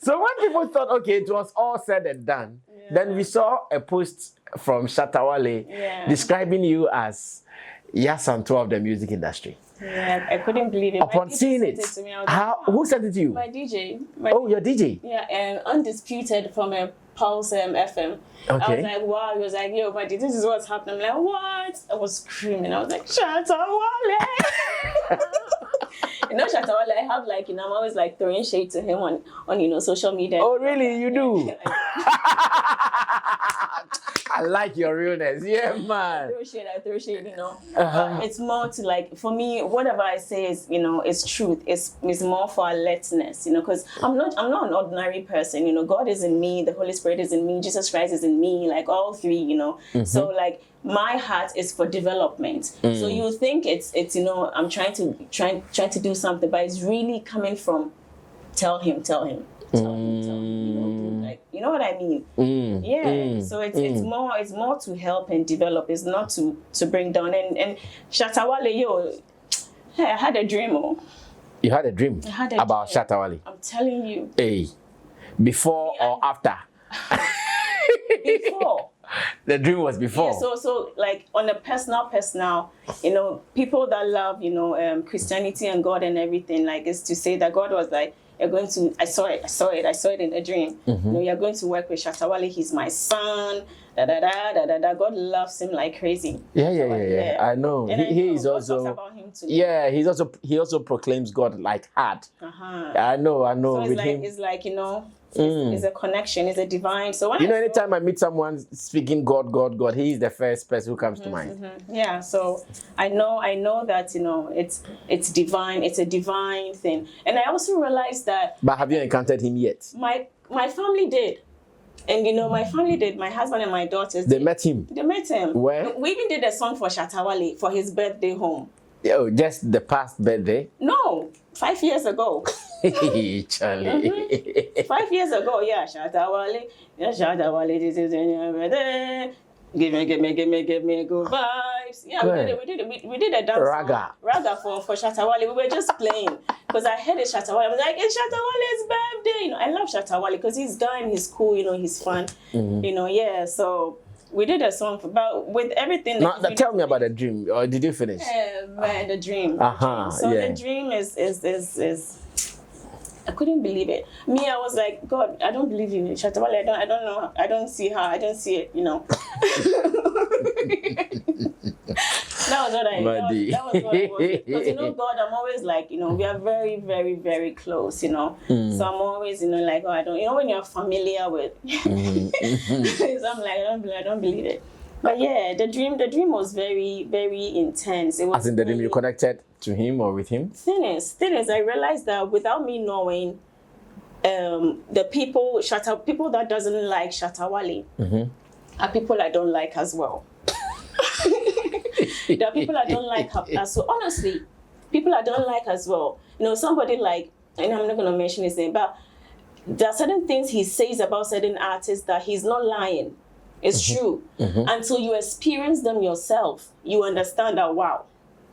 So when people thought, okay, it was all said and done, then we saw a post from Shatta describing you as Yasantua of the music industry. Yeah, I couldn't believe it. Upon seeing it, who sent it to you? My DJ. Your DJ? Yeah, and Undisputed from a Pulse FM. Okay. I was like, wow. He was like, yo, buddy, this is what's happening. I'm like, what? I was screaming. I was like, Shatta. You know, Shatta, I have like, you know, I'm always like throwing shade to him on you know, social media. Oh, really? You do? I like your realness. Yeah, man. I throw shade, you know. It's more to like, for me, whatever I say is, you know, it's truth. It's more for alertness, you know, because I'm not an ordinary person, you know. God is in me, the Holy Spirit is in me, Jesus Christ is in me, like all three, you know. So like my heart is for development. So you think it's you know, I'm trying to do something, but it's really coming from tell him. You know, like, you know what I mean? So it's more to help and develop. It's not to bring down. And Shatta, hey, I had a dream. You had a dream about Shatta? I'm telling you. Hey, before or after? Before. The dream was before. Yeah, so like on a personal, you know, people that love, you know, Christianity and God and everything, like, is to say that God was like, you're going to, I saw it in a dream. You know, you're going to work with Shatta. He's my son. God loves him like crazy. Yeah. I know. And he is God also. talks about him too. Yeah, he also proclaims God like hard. I know. So with him, it's like, you know, it's a connection. It's a divine. So when anytime I meet someone speaking God, he is the first person who comes to mind. Yeah. So I know that, you know, it's divine. It's a divine thing. And I also realized that. But have you encountered him yet? My family did. And you know, my family did. My husband and my daughters. They met him. They met him. Where? We even did a song for Shatta for his birthday home. Oh, just the past birthday? No, 5 years ago. Charlie. 5 years ago, yeah, Shatta Wale. Yeah, Shatta Wale, this is your birthday. Give me good vibes. Yeah, Good. we did a dance Raga. for Shatta Wale. We were just playing because I heard it's Shatta Wale. I was like, it's Shatta Wale's birthday. You know, I love Shatta Wale because he's guy and he's cool. You know, he's fun. You know, yeah. So we did a song about with everything. Now, tell me about the dream. Or did you finish? Man, the dream. So yeah. the dream is I couldn't believe it. Me, I was like, God, I don't believe you, Shatta Wale. I don't know. I don't see how. I don't see it. You know. That was what I. That was what it was. Because you know, God, I'm always like, you know, we are very, very, very close. You know, so I'm always, you know, like, oh, I don't. You know, when you're familiar with. So I'm like, I don't believe it. But yeah, the dream was very, very intense. It was. As in the dream, you connected to him or with him? Thing is, I realized that without me knowing, the people that doesn't like Shatta Wale are people I don't like as well. There are people I don't like as well. Honestly, people I don't like as well. You know, somebody like, and I'm not going to mention his name, but there are certain things he says about certain artists that he's not lying. It's true. Until you experience them yourself, you understand that, wow,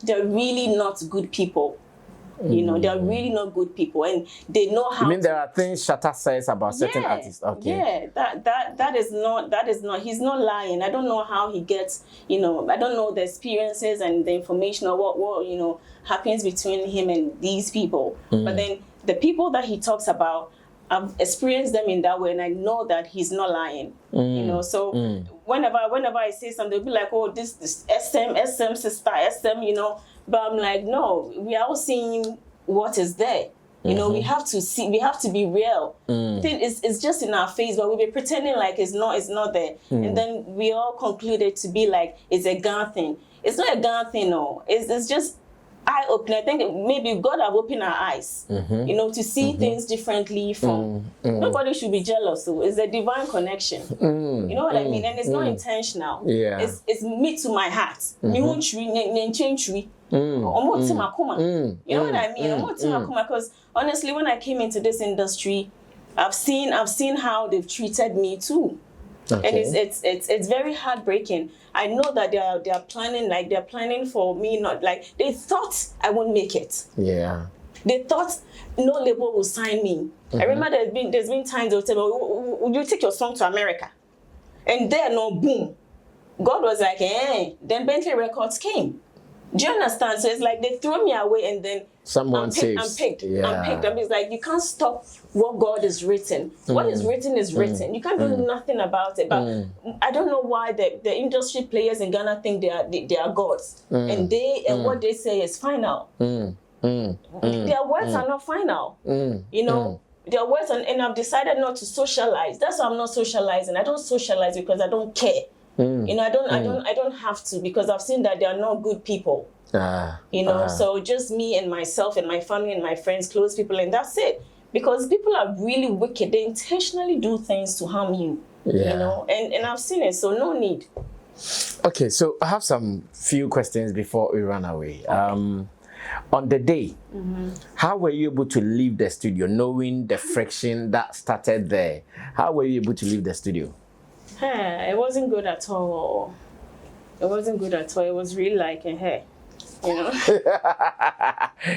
they're really not good people. You know, they're really not good people, and they know how. You mean there are things Shatta says about certain artists? Okay. Yeah, that is not. He's not lying. I don't know how he gets. You know, I don't know the experiences and the information or what you know happens between him and these people. But then the people that he talks about, I've experienced them in that way, and I know that he's not lying. You know, so whenever I say something, they'll be like, "Oh, this SM sister, SM," you know. But I'm like, no, we are all seeing what is there. You know, we have to see, we have to be real. It's just in our face, but we'll be pretending like it's not there. And then we all concluded to be like, it's a gun thing. It's not a gun thing, no. It's just eye-opening. I think maybe God have opened our eyes, you know, to see things differently from, nobody should be jealous. So it's a divine connection. You know what I mean? And it's not intentional. Yeah. It's me to my heart. You know what I mean? Because honestly, when I came into this industry, I've seen how they've treated me too. Okay. And it's very heartbreaking. I know that they're planning for me, not like they thought I won't make it. Yeah. They thought no label will sign me. I remember there's been times they'll tell me, "Will you take your song to America?" And then no boom. God was like, then Bentley Records came. Do you understand? So it's like they throw me away and then someone saves. I'm picked. It's like you can't stop what God is written. What is written is written. You can't do nothing about it. But I don't know why the industry players in Ghana think they are gods. And what they say is final. Their words are not final. You know, their words and I've decided not to socialize. That's why I'm not socializing. I don't socialize because I don't care. You know, I don't have to, because I've seen that they are not good people. You know, so just me and myself and my family and my friends, close people, and that's it. Because people are really wicked. They intentionally do things to harm you. You know, and I've seen it, so no need. Okay, so I have some few questions before we run away. On the day, how were you able to leave the studio, knowing the friction that started there? How were you able to leave the studio? It wasn't good at all. It wasn't good at all. It was really like a hair, you know.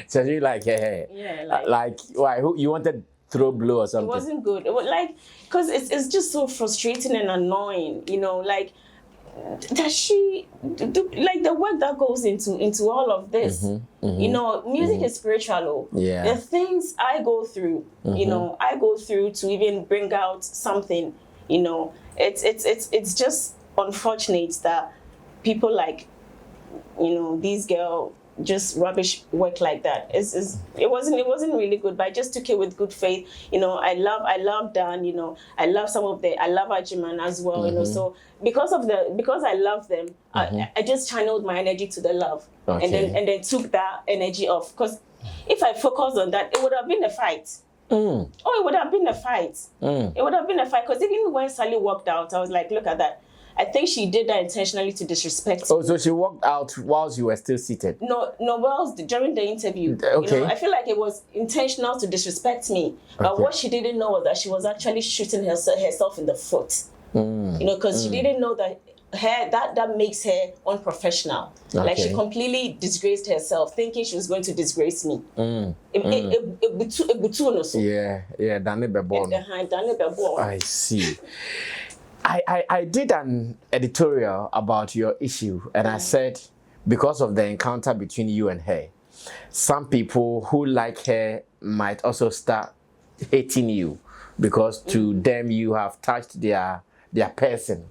So you like a hair? Yeah, like why? You wanted throw blow or something? It wasn't good. It was like, because it's just so frustrating and annoying, you know. Like, does she do like the work that goes into all of this? You know, music is spiritual. The things I go through, you know, I go through to even bring out something. You know, it's just unfortunate that people like, you know, these girls just rubbish work like that. It wasn't really good, but I just took it with good faith. You know, I love Dan. You know, I love Ajiman as well. You know, so because I love them, I just channeled my energy to the love, and then took that energy off. Because if I focused on that, it would have been a fight. Oh, it would have been a fight. It would have been a fight, because even when Sally walked out, I was like, look at that. I think she did that intentionally to disrespect Oh, me. so she walked out whilst you were still seated. No, well, during the interview, Okay. you know, I feel like it was intentional to disrespect me. But Okay. what she didn't know was that she was actually shooting herself in the foot. You know, because she didn't know that that makes her unprofessional. Like she Okay. completely disgraced herself, thinking she was going to disgrace me. Yeah, Danny Bebo. I see. I did an editorial about your issue, and I said because of the encounter between you and her, some people who like her might also start hating you because to them you have touched their person.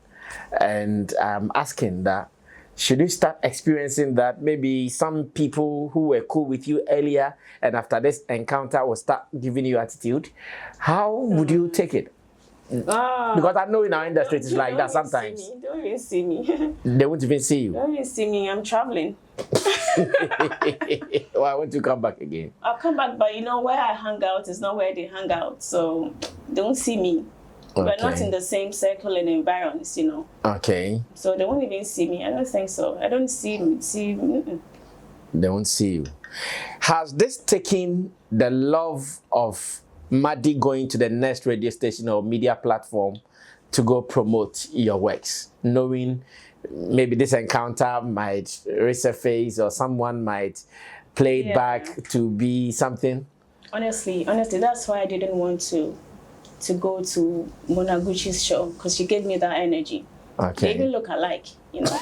And I'm asking that, should you start experiencing that maybe some people who were cool with you earlier and after this encounter will start giving you attitude? How would you take it? Because I know in our industry it's like that sometimes. Don't even see me. They won't even see you. Don't even see me. I'm traveling. Why won't you come back again? I'll come back, but you know where I hang out is not where they hang out, so don't see me. Okay. We're not in the same circle and environs, you know. Okay. So they won't even see me. I don't think so. I don't see. They won't see you. Has this taken the love of Maddy going to the next radio station or media platform to go promote your works, knowing maybe this encounter might resurface or someone might play it back to be something? Honestly, that's why I didn't want to go to Monaguchi's show, because she gave me that energy. Okay. They even look alike, you know.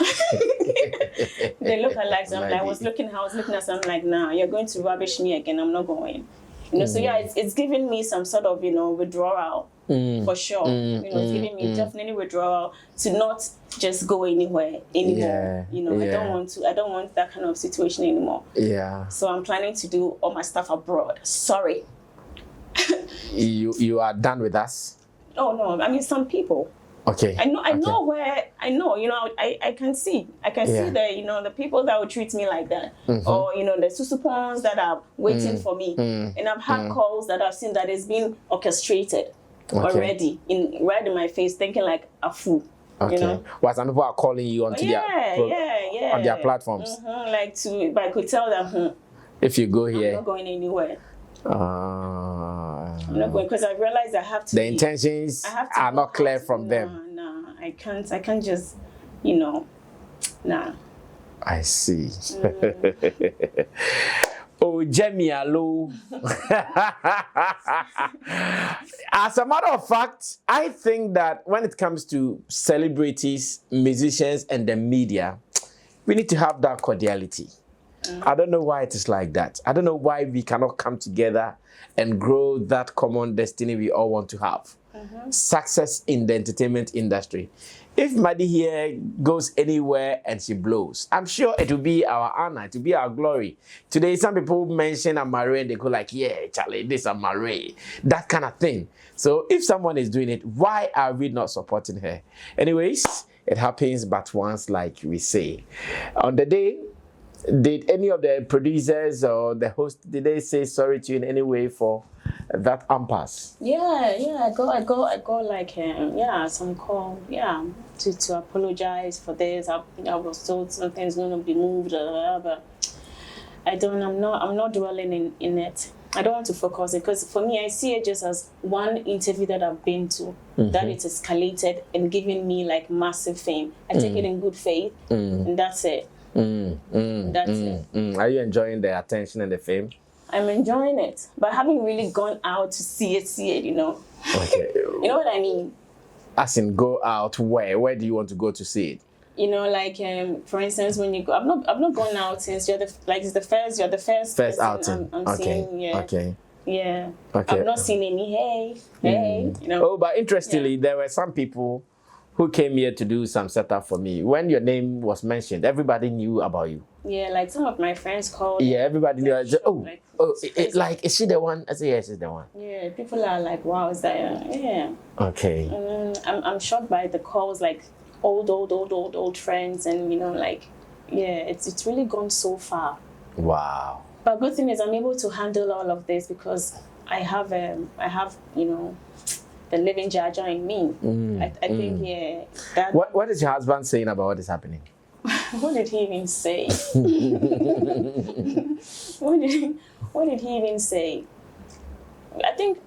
They look alike. So I was looking at something like, nah, you're going to rubbish me again. I'm not going. You know, so yeah, it's giving me some sort of, you know, withdrawal for sure. You know, it's giving me definitely withdrawal to not just go anywhere anymore. Yeah, you know, I don't want that kind of situation anymore. Yeah. So I'm planning to do all my stuff abroad. Sorry. You are done with us? Oh no, I mean some people. Okay. I know where you know, I can see the, you know, the people that would treat me like that, or you know, the susupons that are waiting for me, and I've had calls that I've seen that it's been orchestrated already right in my face, thinking like a fool. Okay. You know, well, some people are calling you onto on their platforms. Like if I could tell them, if you go here, I'm not going anywhere. I'm not going, because I realize I have to. The intentions are not clear from them. No, I can't just, you know, nah. I see. Oh, Jamie, hello. As a matter of fact, I think that when it comes to celebrities, musicians, and the media, we need to have that cordiality. I don't know why it is like that. I don't know why we cannot come together and grow that common destiny we all want to have. Success in the entertainment industry. If Maddy here goes anywhere and she blows, I'm sure it will be our honor, it will be our glory. Today, some people mention Amare and they go like, yeah, Charlie, this Amare, that kind of thing. So if someone is doing it, why are we not supporting her? Anyways, it happens but once, like we say. On the day, did any of the producers or the host, did they say sorry to you in any way for that impasse? Yeah, I got like some call, to apologize for this. I was told something's gonna be moved, but I'm not dwelling in it. I don't want to focus it, because for me, I see it just as one interview that I've been to, that it escalated and giving me like massive fame. I take it in good faith, and that's it. That's it. Are you enjoying the attention and the fame? I'm enjoying it, but I haven't really gone out to see it, you know. Okay. You know what I mean? As in, go out where? Where do you want to go to see it? You know, like for instance, when you go, I've not gone out since you're the first outing. I'm seeing. Yeah. Okay. Yeah. Okay. I've not seen any hey. You know. Oh, but interestingly, there were some people who came here to do some setup for me. When your name was mentioned, everybody knew about you. Yeah, like some of my friends called. Yeah, everybody knew. Like, is she the one? I said, yes, she's the one. Yeah, people are like, wow, is that? Yeah. Okay. I'm shocked by the calls, like old friends, and you know, like, yeah, it's really gone so far. Wow. But good thing is I'm able to handle all of this because I have you know, the living Jaja in me. I think, yeah. That, What is your husband saying about what is happening? what did he even say? What did he even say? I think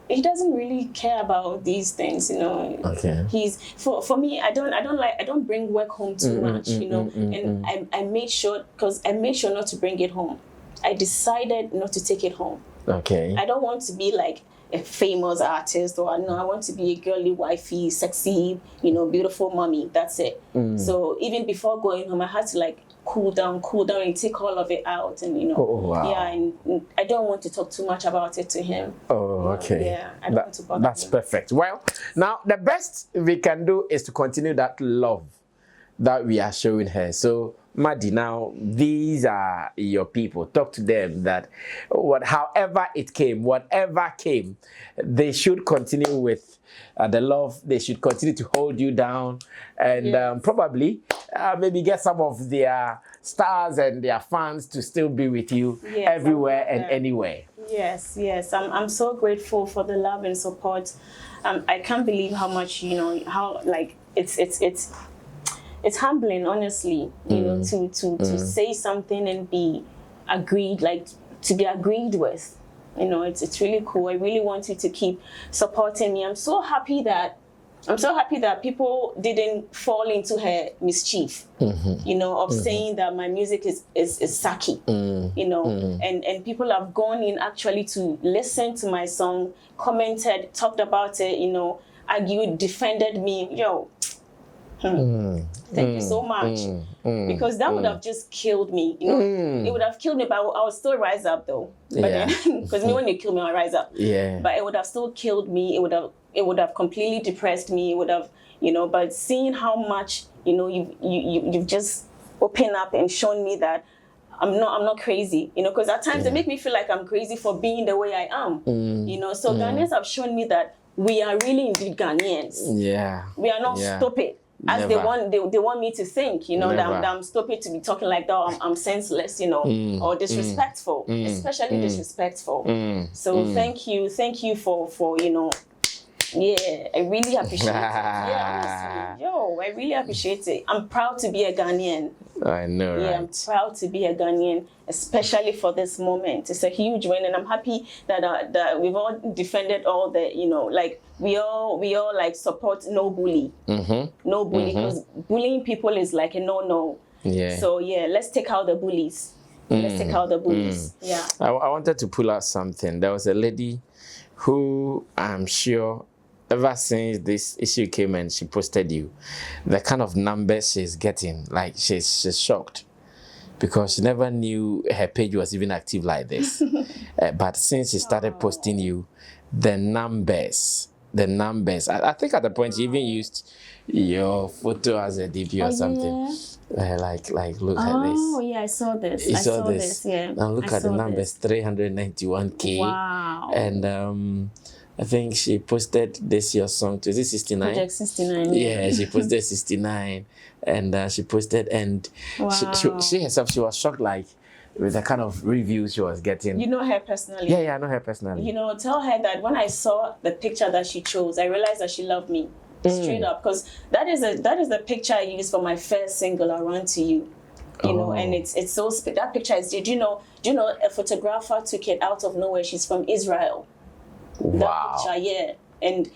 he doesn't really care about these things, you know. Okay. He's for me. I don't bring work home too much, you know. And I made sure not to bring it home. I decided not to take it home. Okay. I don't want to be like a famous artist, or no, I want to be a girly, wifey, sexy, you know, beautiful mommy. That's it. So even before going home, I had to like cool down and take all of it out, and you know, yeah, and I don't want to talk too much about it to him. Oh, okay. Yeah, I don't want to bother That's him. perfect. Well, now the best we can do is to continue that love that we are showing her. So, Maddy, now these are your people. Talk to them that whatever came, they should continue with the love. They should continue to hold you down, and probably maybe get some of their stars and their fans to still be with you everywhere and anywhere. Yes. I'm so grateful for the love and support. I can't believe how much, you know, how like it's humbling, honestly, you know, to say something and be agreed, like to be agreed with. You know, it's really cool. I really want you to keep supporting me. I'm so happy that people didn't fall into her mischief, you know, of saying that my music is sucky, you know, and people have gone in actually to listen to my song, commented, talked about it, you know, argued, defended me. Yo, thank you so much, because that would have just killed me, you know. It would have killed me, but I would still rise up though. But then, because when you kill me, I rise up. Yeah. But it would have still killed me. It would have completely depressed me. It would have, you know. But seeing how much, you know, you've just opened up and shown me that I'm not crazy, you know. Because at times they make me feel like I'm crazy for being the way I am, you know. So Ghanaians have shown me that we are really indeed Ghanaians. Yeah. We are not stupid. As they want me to think, you know, that I'm stupid to be talking like that, I'm senseless, you know, or disrespectful, especially disrespectful. So thank you for you know, I really appreciate it. Yeah, honestly, I really appreciate it. I'm proud to be a Ghanaian. I know, right? Yeah, I'm proud to be a Ghanaian, especially for this moment. It's a huge win, and I'm happy that we've all defended all the, you know, like we all like support no bully, no bully, because bullying people is like a no. Yeah. So let's take out the bullies. Let's take out the bullies. Yeah. I wanted to pull out something. There was a lady who I'm sure, ever since this issue came and she posted you, the kind of numbers she's getting, like she's shocked, because she never knew her page was even active like this. But since she started posting you, the numbers. I think at the point she even used your photo as a DP or something. Like look at this. Oh yeah, I saw this. I saw this. Yeah. And look at the numbers, 391K. Wow. And I think she posted this your song to, is it 69? Project 69. Yeah, she posted 69, and she posted, and she herself, she was shocked, like with the kind of reviews she was getting. You know her personally? Yeah, I know her personally. You know, tell her that when I saw the picture that she chose, I realized that she loved me straight up, because that is the picture I used for my first single, I Run to You. You know, and it's so that picture is. Do you know a photographer took it out of nowhere? She's from Israel. Wow. That picture, and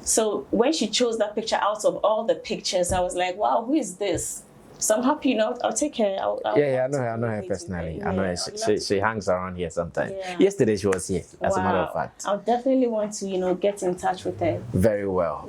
so when she chose that picture out of all the pictures, I was like, wow, who is this? So I'm happy, you know, I'll take her. I know her personally. I know her. She hangs around here sometimes. Yeah. Yesterday she was here, as a matter of fact. I'll definitely want to, you know, get in touch with her. Very well.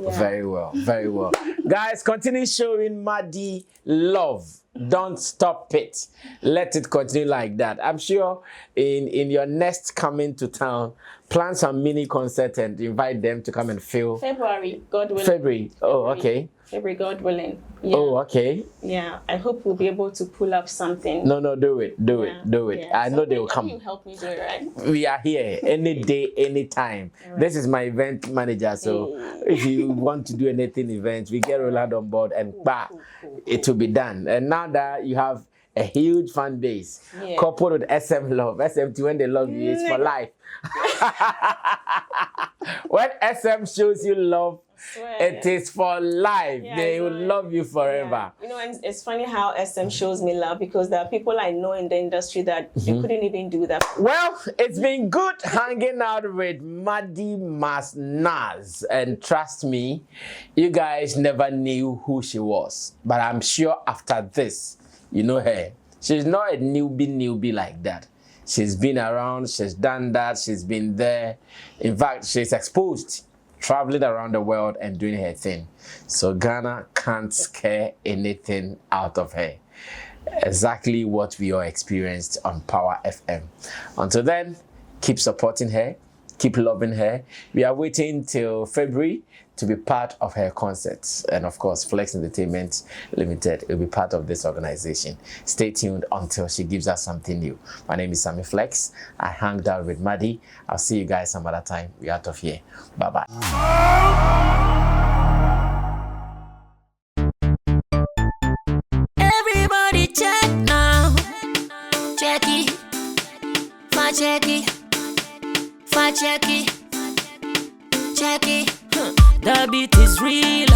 Guys, continue showing Maddy love. Don't stop it. Let it continue like that. I'm sure in your next coming to town, plan some mini concert and invite them to come and feel. February, God willing. February. Oh, okay. February, God willing. Yeah. Oh, okay. Yeah, I hope we'll be able to pull up something. No, do it. Yeah. I know they will come. You help me do it, right? We are here any day, anytime. Right. This is my event manager, so if you want to do anything events, we get Roland on board, and it will be done. And now that you have a huge fan base. Yeah. Coupled with SM love. SM2, when they love you, it's for life. When SM shows you love, it is for life. Yeah, they will love you forever. Yeah. You know, and it's funny how SM shows me love, because there are people I know in the industry that they couldn't even do that. Well, it's been good hanging out with Maddy Maz-Naz, and trust me, you guys never knew who she was. But I'm sure after this, you know her. She's not a newbie like that. She's been around, she's done that, she's been there. In fact, she's exposed, traveling around the world and doing her thing. So Ghana can't scare anything out of her. Exactly what we all experienced on Power FM. Until then, keep supporting her, keep loving her. We are waiting till February to be part of her concerts. And of course, Flex Entertainment Limited will be part of this organization. Stay tuned until she gives us something new. My name is Sammy Flex. I hanged out with Maddy. I'll see you guys some other time. We're out of here. Bye-bye. Everybody check now. Check it. Fa check it. Fa check it. Check it. The beat is real.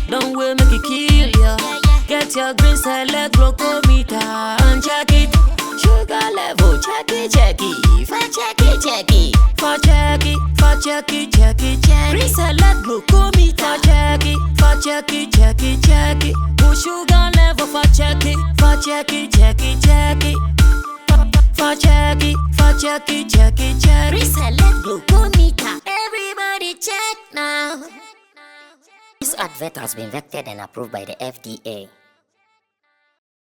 Don't wait, make it kill ya. Get your green select glucometer and check it. Sugar level, check it, check it. Fa check it, check it. Fa check it, fa check it, check it, check it. Green select glucometer, check it. Fa check it, check it, check it. Put sugar level, fa check it, fa check it, check it, check it. Fa check it, fa check it, check it, check it. Green select glucometer. Everybody check now. This advert has been vetted and approved by the FDA.